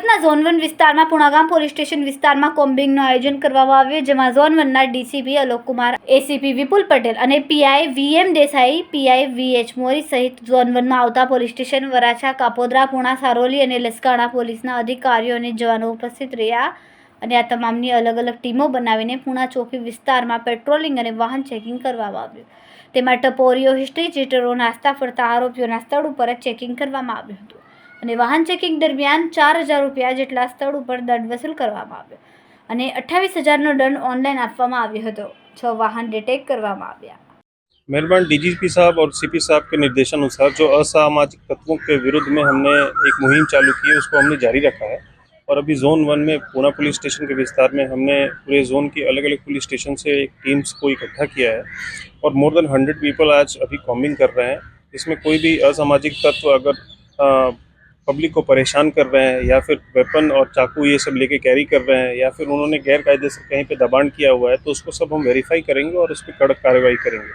સુરतना zone 1 વિસ્તારમાં Punagam police station વિસ્તારમાં કોમ્બિંગનું આયોજન કરવામાં આવ્યું, જેમાં ઝોન 1ના ડીસીપી અલોક કુમાર, એસીપી વિપુલ પટેલ અને PI VM Desai, PI VH Mori સહિત ઝોન 1માં આવતા પોલીસ સ્ટેશન વરાછા, કાપોદ્રા, પુણા, સારોલી અને લસકાણા પોલીસના અધિકારીઓ અને જવાનો ઉપસ્થિત રહ્યા અને આ તમામની અલગ અલગ ટીમો બનાવીને પુણા ચોકી વિસ્તારમાં પેટ્રોલિંગ અને વાહન ચેકિંગ કરવામાં આવ્યું. તેમાં ટપોરીઓ, હિસ્ટ્રી ચીટરો, નાસ્તા ફરતા આરોપીઓના સ્થળ ઉપર જ ચેકિંગ કરવામાં આવ્યું હતું અને વાહન ચેકિંગ દરમિયાન 4000 રૂપિયા જેટલા સ્થળ ઉપર દંડ વસૂલ કરવામાં આવ્યો અને 28,000નો દંડ ઓનલાઈન આપવામાં આવ્યો હતો. 6 વાહન ડિટેક્ટ કરવામાં આવ્યા. मेहरबान डीजीपी साहब और सीपी साहब के निर्देशानुसार जो असामाजिक तत्वों के विरुद्ध में हमने एक मुहिम चालू की है, उसको हमने जारी रखा है और अभी जोन 1 में पुणे पुलिस स्टेशन के विस्तार में हमने पूरे जोन की अलग अलग पुलिस स्टेशन से एक टीम्स को इकट्ठा किया है और मोर देन 100 पीपल आज अभी कॉम्बिंग कर रहे हैं. इसमें कोई भी असामाजिक तत्व अगर पब्लिक को परेशान कर रहे हैं या फिर वेपन और चाकू ये सब लेके कैरी कर रहे हैं या फिर उन्होंने गैर कायदे से कहीं पे दबाण किया हुआ है, तो उसको सब हम वेरीफाई करेंगे और उस पर कड़क कार्रवाई करेंगे.